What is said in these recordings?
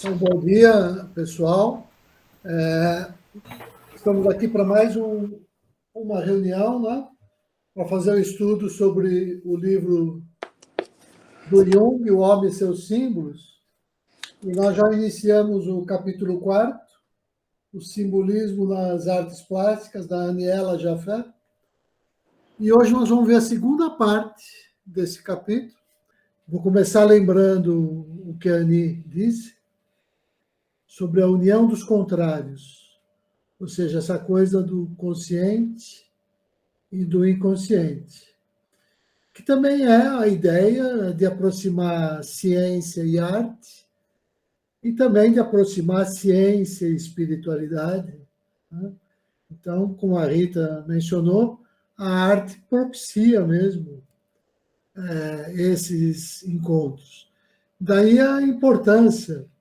Então, bom dia, pessoal. Estamos aqui para mais uma reunião, né? Para fazer um estudo sobre o livro do Jung, O Homem e Seus Símbolos. E nós já iniciamos o capítulo 4, o simbolismo nas artes plásticas, da Aniela Jaffe. E hoje nós vamos ver a segunda parte desse capítulo. Vou começar lembrando o que a Ani disse sobre a união dos contrários, ou seja, essa coisa do consciente e do inconsciente, que também é a ideia de aproximar ciência e arte, e também de aproximar ciência e espiritualidade, né? Então, como a Rita mencionou, a arte propicia mesmo esses encontros. Daí a importância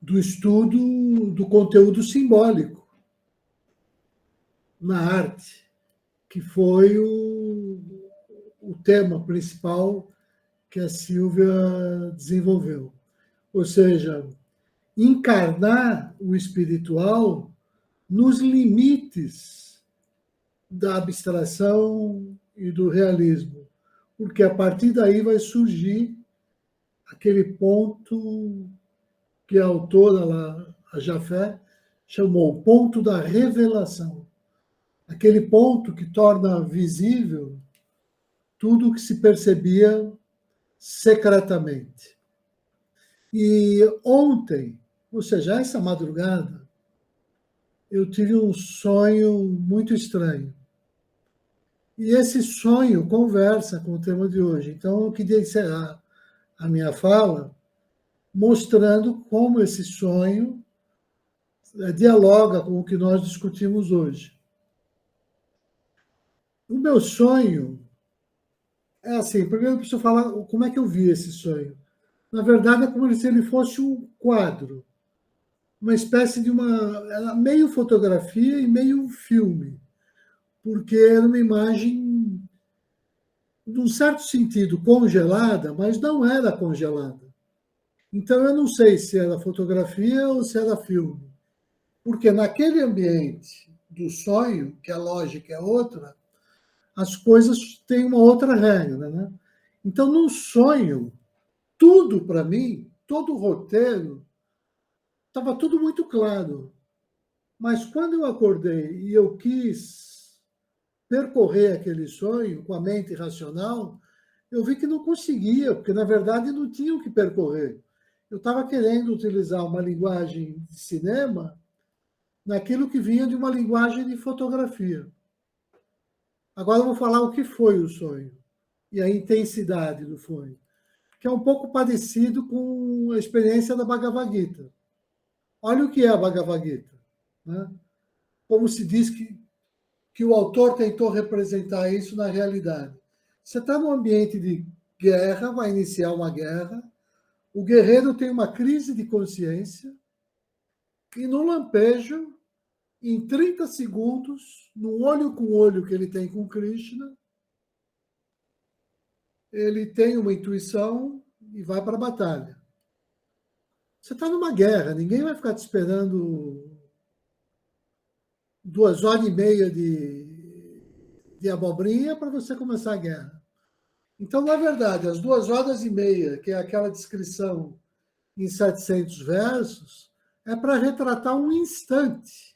do estudo do conteúdo simbólico na arte, que foi o tema principal que a Silvia desenvolveu. Ou seja, encarnar o espiritual nos limites da abstração e do realismo, porque a partir daí vai surgir aquele ponto que a autora, lá, a Jaffe, chamou o ponto da revelação. Aquele ponto que torna visível tudo o que se percebia secretamente. E ontem, ou seja, essa madrugada, eu tive um sonho muito estranho. E esse sonho conversa com o tema de hoje. Então, eu queria encerrar a minha fala mostrando como esse sonho dialoga com o que nós discutimos hoje. O meu sonho é assim, primeiro eu preciso falar como é que eu vi esse sonho. Na verdade, é como se ele fosse um quadro, uma espécie de era meio fotografia e meio filme, porque era uma imagem, num certo sentido, congelada, mas não era congelada. Então, eu não sei se era fotografia ou se era filme, porque naquele ambiente do sonho, que a lógica é outra, as coisas têm uma outra regra, né? Então, num sonho, tudo para mim, todo o roteiro, estava tudo muito claro. Mas quando eu acordei e eu quis percorrer aquele sonho com a mente racional, eu vi que não conseguia, porque na verdade não tinha o que percorrer. Eu estava querendo utilizar uma linguagem de cinema naquilo que vinha de uma linguagem de fotografia. Agora eu vou falar o que foi o sonho e a intensidade do sonho, que é um pouco parecido com a experiência da Bhagavad Gita. Olha o que é a Bhagavad Gita, né? Como se diz que o autor tentou representar isso na realidade. Você está num ambiente de guerra, vai iniciar uma guerra, o guerreiro tem uma crise de consciência e, no lampejo, em 30 segundos, no olho com olho que ele tem com Krishna, ele tem uma intuição e vai para a batalha. Você está numa guerra, ninguém vai ficar te esperando 2 horas e meia de abobrinha para você começar a guerra. Então, na verdade, as 2 horas e meia, que é aquela descrição em 700 versos, é para retratar um instante,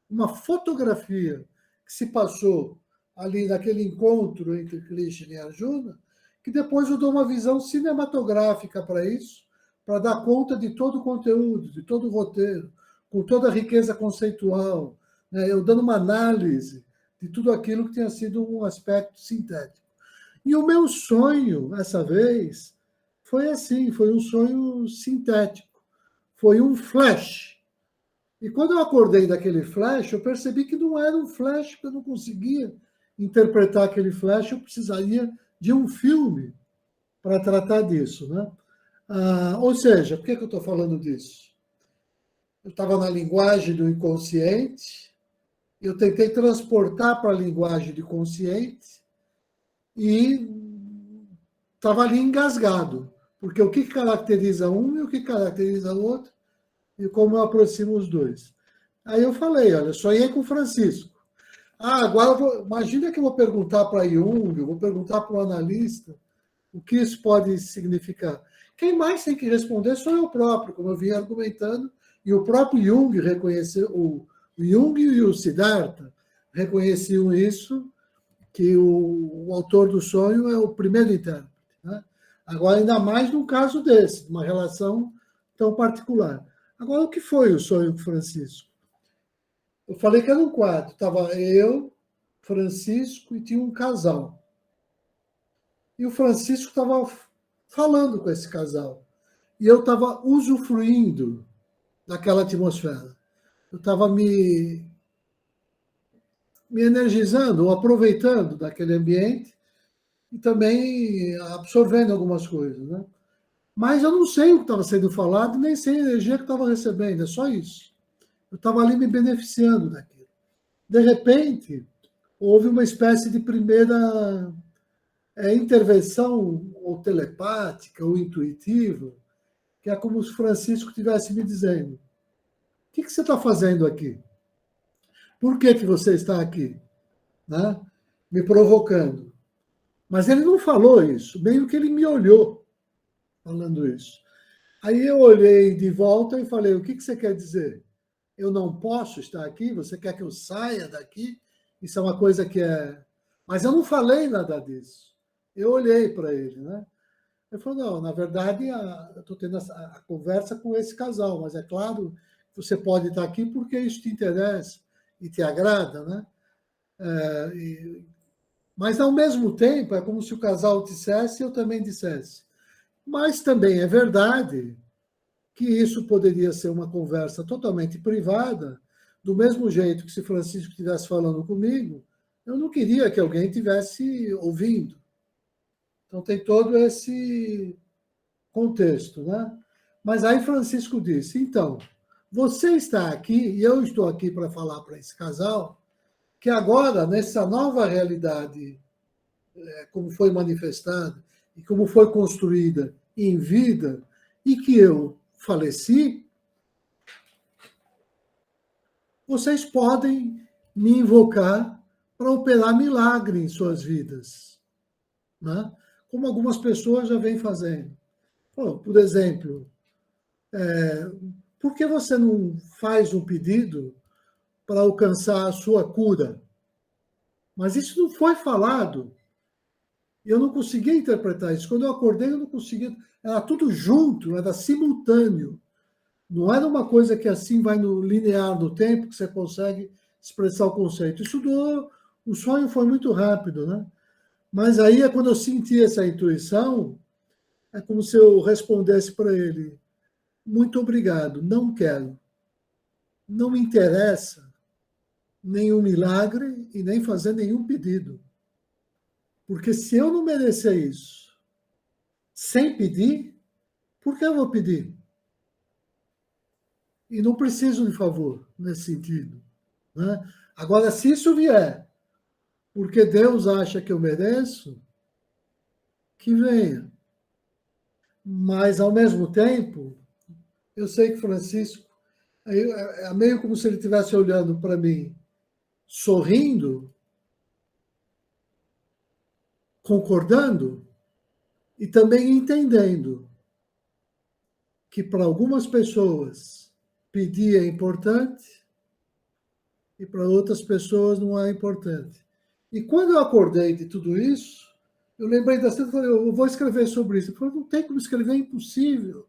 uma fotografia que se passou ali naquele encontro entre Krishna e Arjuna, que depois eu dou uma visão cinematográfica para isso, para dar conta de todo o conteúdo, de todo o roteiro, com toda a riqueza conceitual, né? Eu dando uma análise de tudo aquilo que tenha sido um aspecto sintético. E o meu sonho, essa vez, foi assim, foi um sonho sintético, foi um flash. E quando eu acordei daquele flash, eu percebi que não era um flash, que eu não conseguia interpretar aquele flash, eu precisaria de um filme para tratar disso, né? Ou seja, por que eu estou falando disso? Eu estava na linguagem do inconsciente, eu tentei transportar para a linguagem do consciente e estava ali engasgado. Porque o que caracteriza um e o que caracteriza o outro, e como eu aproximo os dois. Aí eu falei, olha, eu sonhei com o Francisco. Ah, agora imagina que eu vou perguntar para Jung, eu vou perguntar para o analista o que isso pode significar. Quem mais tem que responder sou eu próprio, como eu vim argumentando, e o próprio Jung reconheceu, o Jung e o Siddhartha reconheciam isso, que o autor do sonho é o primeiro intérprete. Né? Agora, ainda mais num caso desse, uma relação tão particular. Agora, o que foi o sonho com Francisco? Eu falei que era um quadro. Estava eu, Francisco e tinha um casal. E o Francisco estava falando com esse casal. E eu estava usufruindo daquela atmosfera. Eu estava me energizando, ou aproveitando daquele ambiente e também absorvendo algumas coisas. Né? Mas eu não sei o que estava sendo falado, nem sei a energia que estava recebendo, é só isso. Eu estava ali me beneficiando daquilo. De repente, houve uma espécie de primeira intervenção ou telepática ou intuitiva, que é como se Francisco estivesse me dizendo: o que você está fazendo aqui? Por que você está aqui? Né? Me provocando. Mas ele não falou isso, meio que ele me olhou falando isso. Aí eu olhei de volta e falei: o que você quer dizer? Eu não posso estar aqui? Você quer que eu saia daqui? Isso é uma coisa que é... Mas eu não falei nada disso. Eu olhei para ele, né? Ele falou: não, na verdade, eu estou tendo a conversa com esse casal, mas é claro que você pode estar aqui porque isso te interessa e te agrada, né? Mas, ao mesmo tempo, é como se o casal dissesse e eu também dissesse. Mas também é verdade que isso poderia ser uma conversa totalmente privada, do mesmo jeito que se Francisco estivesse falando comigo, eu não queria que alguém estivesse ouvindo. Então tem todo esse contexto, né? Mas aí Francisco disse: então, você está aqui e eu estou aqui para falar para esse casal que agora, nessa nova realidade, como foi manifestada e como foi construída em vida, e que eu faleci, vocês podem me invocar para operar milagre em suas vidas, né? Como algumas pessoas já vêm fazendo. Por exemplo, por que você não faz um pedido para alcançar a sua cura? Mas isso não foi falado. Eu não conseguia interpretar isso. Quando eu acordei, eu não conseguia. Era tudo junto, era simultâneo. Não era uma coisa que assim vai no linear do tempo que você consegue expressar o conceito. Isso durou, o sonho foi muito rápido, né? Mas aí é quando eu senti essa intuição, é como se eu respondesse para ele: muito obrigado, não quero. Não me interessa nenhum milagre e nem fazer nenhum pedido. Porque se eu não merecer isso sem pedir, por que eu vou pedir? E não preciso de favor nesse sentido. Né? Agora, se isso vier porque Deus acha que eu mereço, que venha. Mas, ao mesmo tempo, eu sei que Francisco, é meio como se ele estivesse olhando para mim, sorrindo, concordando e também entendendo que para algumas pessoas pedir é importante e para outras pessoas não é importante. E quando eu acordei de tudo isso, eu lembrei da cena e falei: eu vou escrever sobre isso. Ele falou: não tem como escrever, é impossível.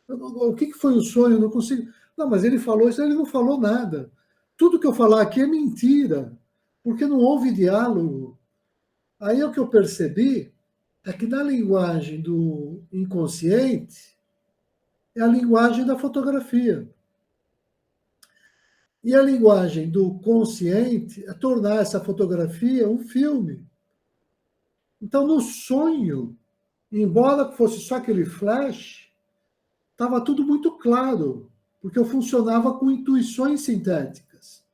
O que foi o sonho? Eu não consigo. Não, mas ele falou isso, ele não falou nada. Tudo que eu falar aqui é mentira, porque não houve diálogo. Aí o que eu percebi é que na linguagem do inconsciente é a linguagem da fotografia. E a linguagem do consciente é tornar essa fotografia um filme. Então, no sonho, embora fosse só aquele flash, estava tudo muito claro, porque eu funcionava com intuições sintéticas.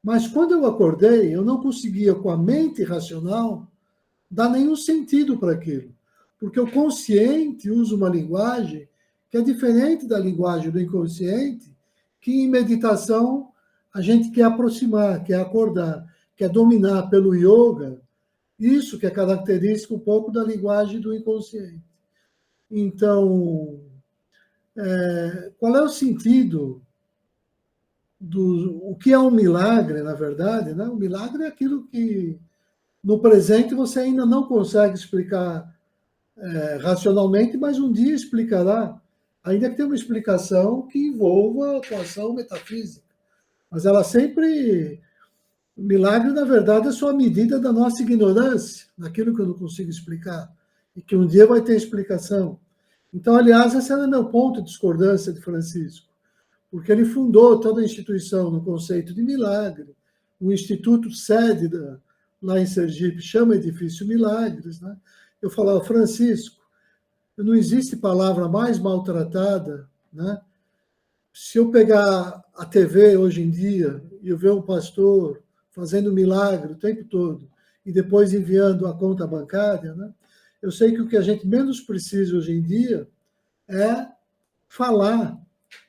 Mas quando eu acordei, eu não conseguia, com a mente racional, dar nenhum sentido para aquilo. Porque o consciente usa uma linguagem que é diferente da linguagem do inconsciente, que em meditação a gente quer aproximar, quer acordar, quer dominar pelo yoga, isso que é característico um pouco da linguagem do inconsciente. Então, qual é o sentido o que é um milagre, na verdade? Né? O milagre é aquilo que no presente você ainda não consegue explicar racionalmente, mas um dia explicará, ainda que tenha uma explicação que envolva a atuação metafísica. Mas ela sempre. O milagre, na verdade, é só a medida da nossa ignorância, naquilo que eu não consigo explicar, e que um dia vai ter explicação. Então, aliás, esse era meu ponto de discordância de Francisco, porque ele fundou toda a instituição no conceito de milagre. O Instituto sede lá em Sergipe chama Edifício Milagres. Né? Eu falava, Francisco, não existe palavra mais maltratada, né? Se eu pegar a TV hoje em dia e eu ver um pastor fazendo milagre o tempo todo e depois enviando a conta bancária, né? Eu sei que o que a gente menos precisa hoje em dia é falar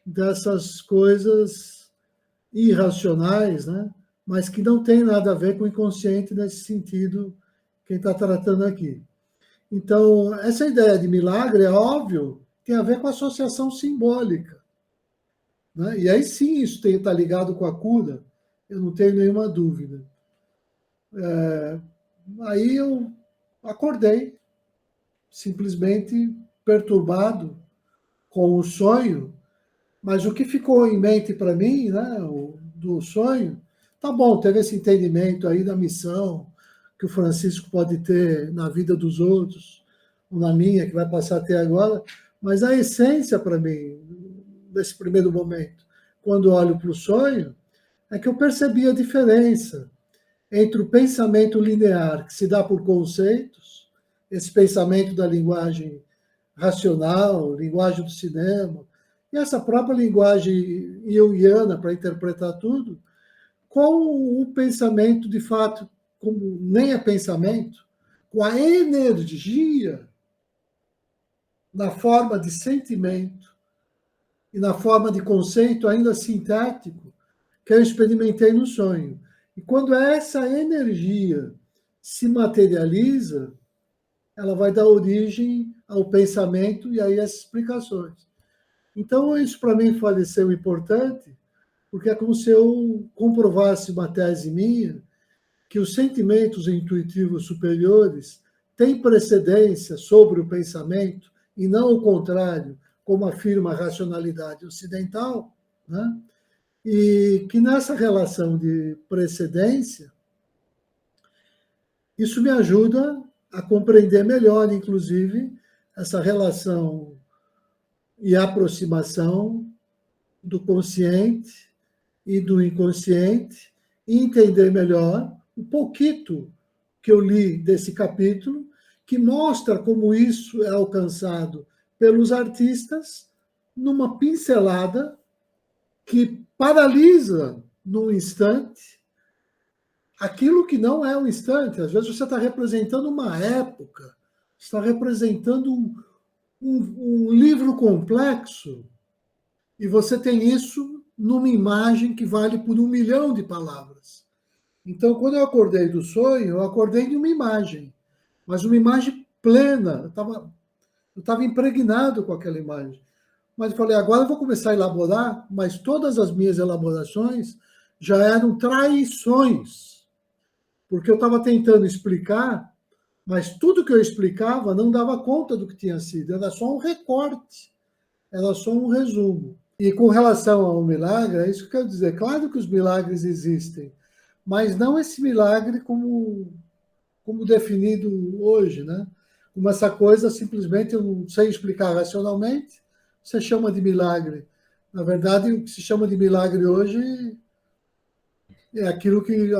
dessas coisas irracionais, né? Mas que não tem nada a ver com o inconsciente nesse sentido quem está tratando aqui. Então, essa ideia de milagre, é óbvio, tem a ver com associação simbólica. Né? E aí sim isso está ligado com a cura, eu não tenho nenhuma dúvida. Aí eu acordei, simplesmente perturbado com o sonho, mas o que ficou em mente para mim, né, do sonho, tá bom, teve esse entendimento aí da missão que o Francisco pode ter na vida dos outros, ou na minha, que vai passar até agora, mas a essência para mim, nesse primeiro momento, quando olho para o sonho, é que eu percebi a diferença entre o pensamento linear, que se dá por conceitos, esse pensamento da linguagem racional, linguagem do cinema, e essa própria linguagem junguiana para interpretar tudo, com o pensamento, de fato, como nem é pensamento, com a energia na forma de sentimento e na forma de conceito ainda sintético que eu experimentei no sonho. E quando essa energia se materializa, ela vai dar origem ao pensamento e aí as explicações. Então, isso para mim pareceu importante, porque é como se eu comprovasse uma tese minha, que os sentimentos intuitivos superiores têm precedência sobre o pensamento, e não o contrário, como afirma a racionalidade ocidental, né? E que nessa relação de precedência, isso me ajuda a compreender melhor, inclusive, essa relação e aproximação do consciente e do inconsciente, e entender melhor um pouquinho que eu li desse capítulo, que mostra como isso é alcançado pelos artistas numa pincelada que paralisa num instante aquilo que não é um instante. Às vezes você está representando uma época, está representando um livro complexo, e você tem isso numa imagem que vale por 1 milhão de palavras. Então, quando eu acordei do sonho, eu acordei de uma imagem, mas uma imagem plena. Eu estava impregnado com aquela imagem. Mas eu falei, agora eu vou começar a elaborar, mas todas as minhas elaborações já eram traições, porque eu estava tentando explicar, mas tudo que eu explicava não dava conta do que tinha sido, era só um recorte, era só um resumo. E com relação ao milagre, é isso que eu quero dizer. Claro que os milagres existem, mas não esse milagre como definido hoje, né? Como essa coisa simplesmente eu não sei explicar racionalmente, você chama de milagre. Na verdade, o que se chama de milagre hoje é aquilo que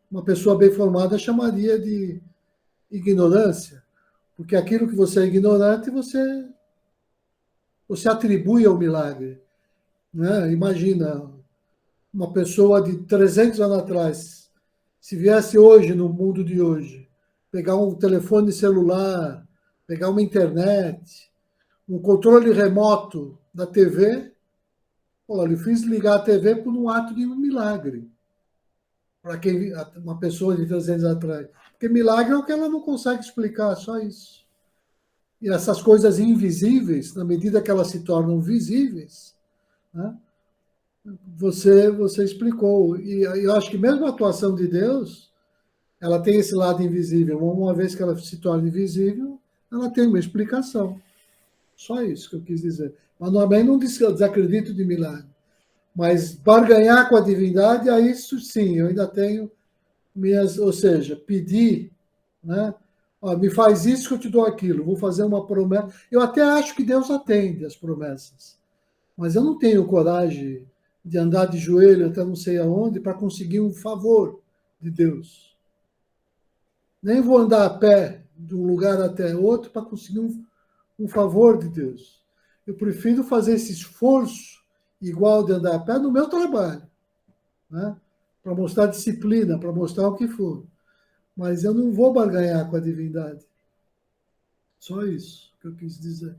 uma pessoa bem formada chamaria de ignorância, porque aquilo que você é ignorante, você atribui ao milagre. Né? Imagina, uma pessoa de 300 anos atrás, se viesse hoje, no mundo de hoje, pegar um telefone celular, pegar uma internet, um controle remoto da TV. Olha, eu fiz ligar a TV por um ato de um milagre. Para quem uma pessoa de 300 anos atrás. Porque milagre é o que ela não consegue explicar, só isso. E essas coisas invisíveis, na medida que elas se tornam visíveis, né, você explicou. E eu acho que mesmo a atuação de Deus, ela tem esse lado invisível. Uma vez que ela se torna invisível, ela tem uma explicação. Só isso que eu quis dizer. Mas também não desacredito de milagre. Mas barganhar com a divindade, a isso sim, eu ainda tenho minhas, ou seja, pedir, né? Ó, me faz isso que eu te dou aquilo, vou fazer uma promessa. Eu até acho que Deus atende as promessas, mas eu não tenho coragem de andar de joelho até não sei aonde para conseguir um favor de Deus. Nem vou andar a pé de um lugar até outro para conseguir um favor de Deus. Eu prefiro fazer esse esforço igual de andar a pé no meu trabalho, né? Para mostrar disciplina, para mostrar o que for. Mas eu não vou barganhar com a divindade. Só isso que eu quis dizer.